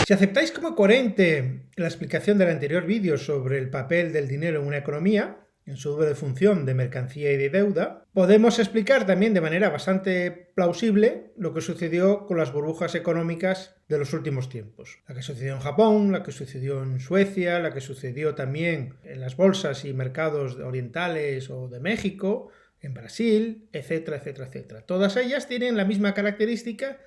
Si aceptáis como coherente la explicación del anterior vídeo sobre el papel del dinero en una economía, en su doble función de mercancía y de deuda, podemos explicar también de manera bastante plausible lo que sucedió con las burbujas económicas de los últimos tiempos. La que sucedió en Japón, la que sucedió en Suecia, la que sucedió también en las bolsas y mercados orientales o de México, en Brasil, etcétera, etcétera, etcétera. Todas ellas tienen la misma característica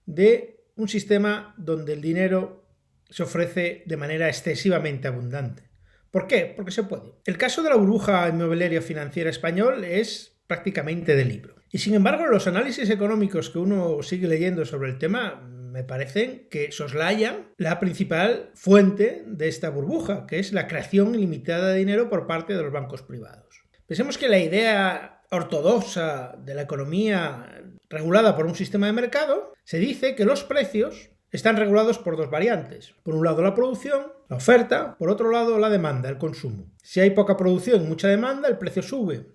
de un sistema donde el dinero se ofrece de manera excesivamente abundante. ¿Por qué? Porque se puede. El caso de la burbuja inmobiliaria financiera español es prácticamente de libro. Y sin embargo, los análisis económicos que uno sigue leyendo sobre el tema me parecen que soslayan la principal fuente de esta burbuja, que es la creación ilimitada de dinero por parte de los bancos privados. Pensemos que la idea ortodoxa de la economía regulada por un sistema de mercado se dice que los precios están regulados por dos variantes. Por un lado la producción, la oferta, por otro lado la demanda, el consumo. Si hay poca producción y mucha demanda, el precio sube.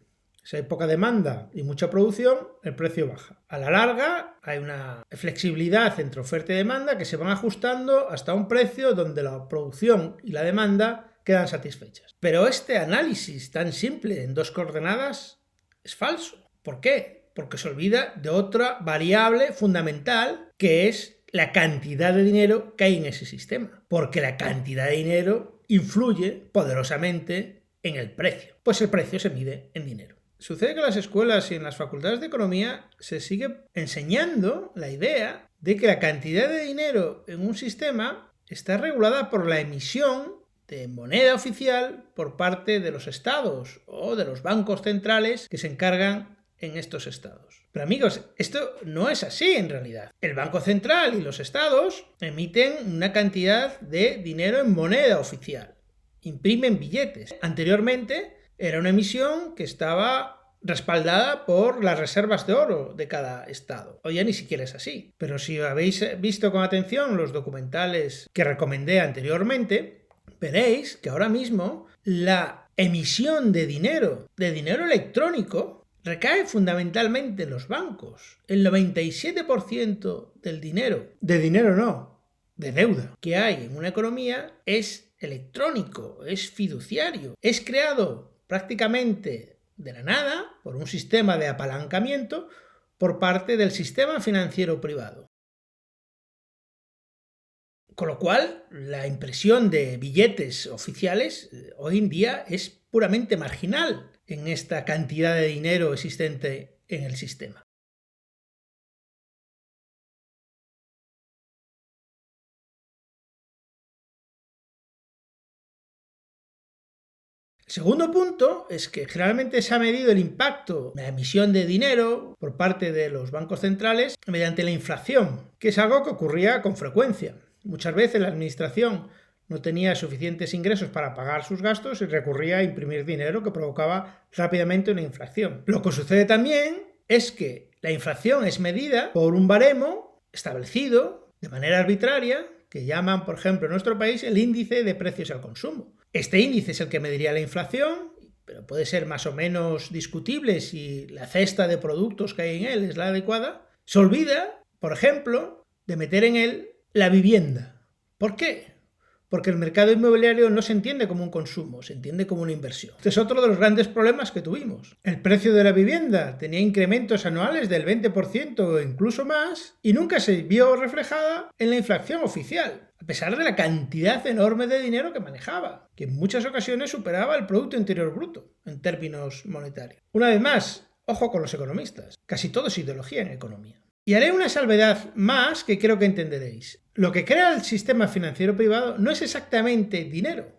Si hay poca demanda y mucha producción, el precio baja. A la larga hay una flexibilidad entre oferta y demanda que se van ajustando hasta un precio donde la producción y la demanda quedan satisfechas. Pero este análisis tan simple en dos coordenadas es falso. ¿Por qué? Porque se olvida de otra variable fundamental que es la cantidad de dinero que hay en ese sistema, porque la cantidad de dinero influye poderosamente en el precio, pues el precio se mide en dinero. Sucede que en las escuelas y en las facultades de economía se sigue enseñando la idea de que la cantidad de dinero en un sistema está regulada por la emisión de moneda oficial por parte de los estados o de los bancos centrales que se encargan en estos estados. Pero amigos, esto no es así en realidad. El Banco Central y los estados emiten una cantidad de dinero en moneda oficial, imprimen billetes. Anteriormente era una emisión que estaba respaldada por las reservas de oro de cada estado. Hoy ya ni siquiera es así. Pero si habéis visto con atención los documentales que recomendé anteriormente, veréis que ahora mismo la emisión de dinero electrónico recae fundamentalmente en los bancos. El 97% del dinero, de deuda que hay en una economía es electrónico, es fiduciario, es creado prácticamente de la nada por un sistema de apalancamiento por parte del sistema financiero privado. Con lo cual, la impresión de billetes oficiales hoy en día es puramente marginal en esta cantidad de dinero existente en el sistema. El segundo punto es que generalmente se ha medido el impacto de la emisión de dinero por parte de los bancos centrales mediante la inflación, que es algo que ocurría con frecuencia. Muchas veces la administración no tenía suficientes ingresos para pagar sus gastos y recurría a imprimir dinero que provocaba rápidamente una inflación. Lo que sucede también es que la inflación es medida por un baremo establecido de manera arbitraria que llaman, por ejemplo, en nuestro país el índice de precios al consumo. Este índice es el que mediría la inflación, pero puede ser más o menos discutible si la cesta de productos que hay en él es la adecuada. Se olvida, por ejemplo, de meter en él la vivienda. ¿Por qué? Porque el mercado inmobiliario no se entiende como un consumo, se entiende como una inversión. Este es otro de los grandes problemas que tuvimos. El precio de la vivienda tenía incrementos anuales del 20% o incluso más y nunca se vio reflejada en la inflación oficial, a pesar de la cantidad enorme de dinero que manejaba, que en muchas ocasiones superaba el Producto Interior Bruto en términos monetarios. Una vez más, ojo con los economistas, casi todo es ideología en economía. Y haré una salvedad más que creo que entenderéis. Lo que crea el sistema financiero privado no es exactamente dinero,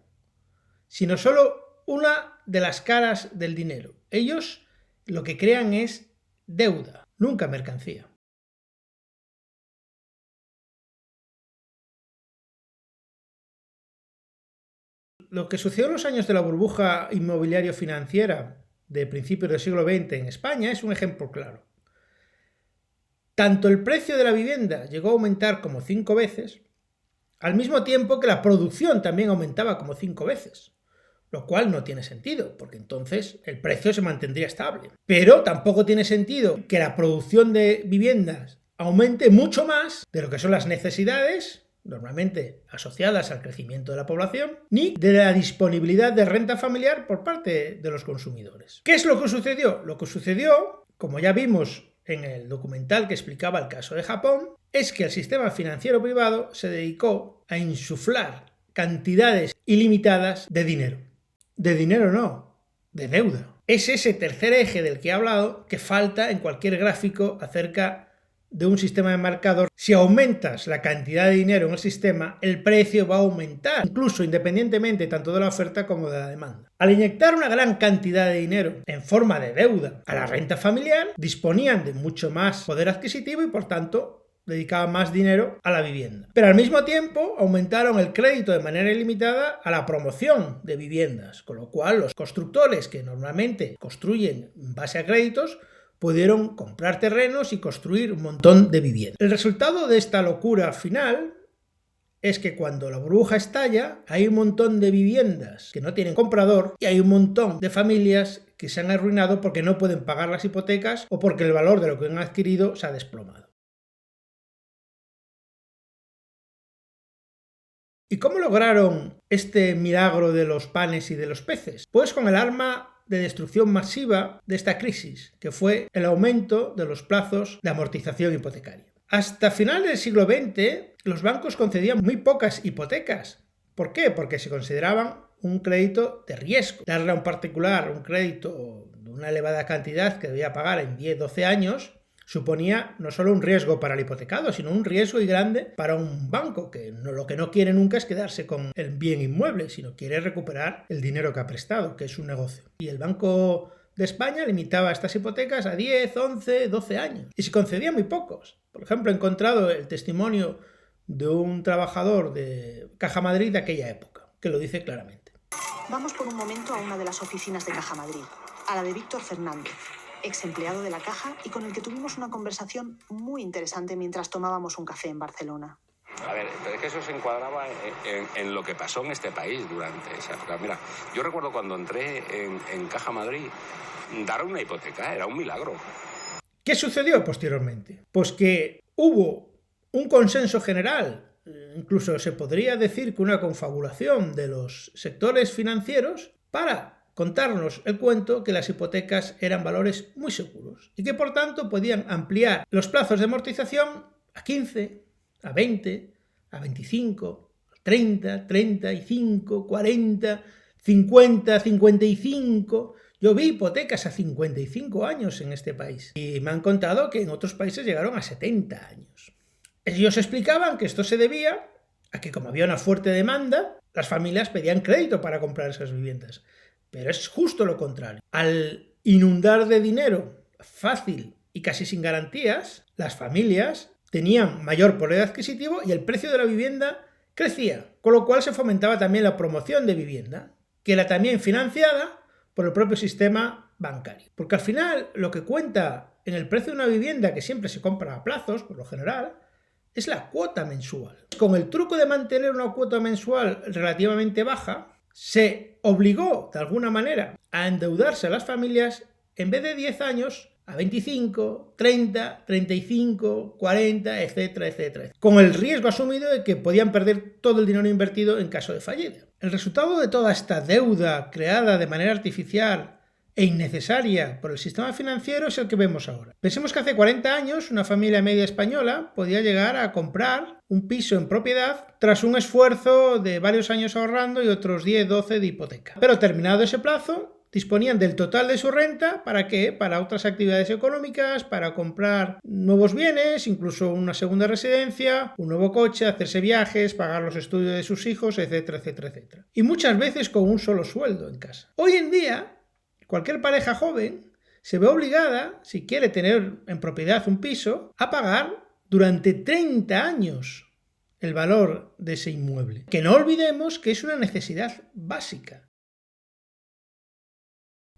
sino solo una de las caras del dinero. Ellos lo que crean es deuda, nunca mercancía. Lo que sucedió en los años de la burbuja inmobiliaria financiera de principios del siglo XX en España es un ejemplo claro. Tanto el precio de la vivienda llegó a aumentar como 5 veces, al mismo tiempo que la producción también aumentaba como 5 veces, lo cual no tiene sentido, porque entonces el precio se mantendría estable. Pero tampoco tiene sentido que la producción de viviendas aumente mucho más de lo que son las necesidades normalmente asociadas al crecimiento de la población, ni de la disponibilidad de renta familiar por parte de los consumidores. ¿Qué es lo que sucedió? Lo que sucedió, como ya vimos en el documental que explicaba el caso de Japón, es que el sistema financiero privado se dedicó a insuflar cantidades ilimitadas de dinero. De dinero no, de deuda. Es ese tercer eje del que he hablado que falta en cualquier gráfico acerca de un sistema de marcador. Si aumentas la cantidad de dinero en el sistema, el precio va a aumentar, incluso independientemente tanto de la oferta como de la demanda. Al inyectar una gran cantidad de dinero en forma de deuda a la renta familiar, disponían de mucho más poder adquisitivo y por tanto dedicaban más dinero a la vivienda. Pero al mismo tiempo aumentaron el crédito de manera ilimitada a la promoción de viviendas, con lo cual los constructores que normalmente construyen en base a créditos pudieron comprar terrenos y construir un montón de viviendas. El resultado de esta locura final es que cuando la burbuja estalla hay un montón de viviendas que no tienen comprador y hay un montón de familias que se han arruinado porque no pueden pagar las hipotecas o porque el valor de lo que han adquirido se ha desplomado. ¿Y cómo lograron este milagro de los panes y de los peces? Pues con el arma de destrucción masiva de esta crisis, que fue el aumento de los plazos de amortización hipotecaria. Hasta finales del siglo XX, los bancos concedían muy pocas hipotecas. ¿Por qué? Porque se consideraban un crédito de riesgo. Darle a un particular un crédito de una elevada cantidad que debía pagar en 10-12 años suponía no solo un riesgo para el hipotecado, sino un riesgo y grande para un banco, que lo que no quiere nunca es quedarse con el bien inmueble, sino quiere recuperar el dinero que ha prestado, que es un negocio. Y el Banco de España limitaba estas hipotecas a 10, 11, 12 años. Y se concedía muy pocos. Por ejemplo, he encontrado el testimonio de un trabajador de Caja Madrid de aquella época, que lo dice claramente. Vamos por un momento a una de las oficinas de Caja Madrid, a la de Víctor Fernández, ex empleado de la Caja y con el que tuvimos una conversación muy interesante mientras tomábamos un café en Barcelona. A ver, pero es que eso se encuadraba en lo que pasó en este país durante esa época. Mira, yo recuerdo cuando entré en Caja Madrid, dar una hipoteca era un milagro. ¿Qué sucedió posteriormente? Pues que hubo un consenso general, incluso se podría decir que una confabulación de los sectores financieros para contarnos el cuento que las hipotecas eran valores muy seguros y que por tanto podían ampliar los plazos de amortización a 15, a 20, a 25, a 30, 35, 40, 50, 55... Yo vi hipotecas a 55 años en este país y me han contado que en otros países llegaron a 70 años. Ellos explicaban que esto se debía a que como había una fuerte demanda, las familias pedían crédito para comprar esas viviendas. Pero es justo lo contrario. Al inundar de dinero fácil y casi sin garantías, las familias tenían mayor poder adquisitivo y el precio de la vivienda crecía, con lo cual se fomentaba también la promoción de vivienda, que era también financiada por el propio sistema bancario. Porque al final lo que cuenta en el precio de una vivienda, que siempre se compra a plazos, por lo general, es la cuota mensual. Con el truco de mantener una cuota mensual relativamente baja, se obligó de alguna manera a endeudarse a las familias en vez de 10 años a 25, 30, 35, 40, etcétera, etcétera, con el riesgo asumido de que podían perder todo el dinero invertido en caso de fallida. El resultado de toda esta deuda creada de manera artificial e innecesaria por el sistema financiero es el que vemos ahora. Pensemos que hace 40 años una familia media española podía llegar a comprar un piso en propiedad tras un esfuerzo de varios años ahorrando y otros 10, 12 de hipoteca. Pero terminado ese plazo, disponían del total de su renta, ¿para qué? Para otras actividades económicas, para comprar nuevos bienes, incluso una segunda residencia, un nuevo coche, hacerse viajes, pagar los estudios de sus hijos, etcétera, etcétera, etcétera. Y muchas veces con un solo sueldo en casa. Hoy en día, cualquier pareja joven se ve obligada, si quiere tener en propiedad un piso, a pagar durante 30 años el valor de ese inmueble. Que no olvidemos que es una necesidad básica.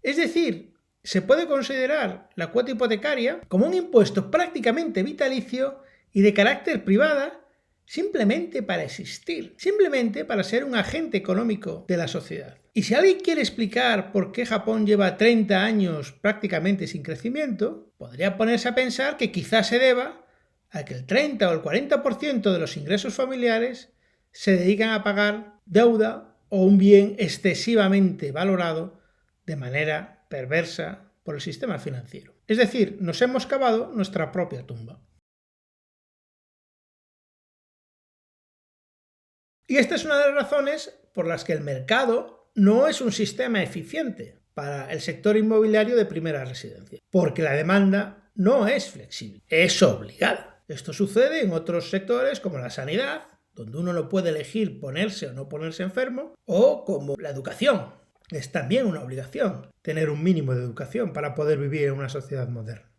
Es decir, se puede considerar la cuota hipotecaria como un impuesto prácticamente vitalicio y de carácter privada simplemente para existir, simplemente para ser un agente económico de la sociedad. Y si alguien quiere explicar por qué Japón lleva 30 años prácticamente sin crecimiento, podría ponerse a pensar que quizás se deba a que el 30 o el 40% de los ingresos familiares se dedican a pagar deuda o un bien excesivamente valorado de manera perversa por el sistema financiero. Es decir, nos hemos cavado nuestra propia tumba. Y esta es una de las razones por las que el mercado no es un sistema eficiente para el sector inmobiliario de primera residencia, porque la demanda no es flexible, es obligada. Esto sucede en otros sectores como la sanidad, donde uno no puede elegir ponerse o no ponerse enfermo, o como la educación. Es también una obligación tener un mínimo de educación para poder vivir en una sociedad moderna.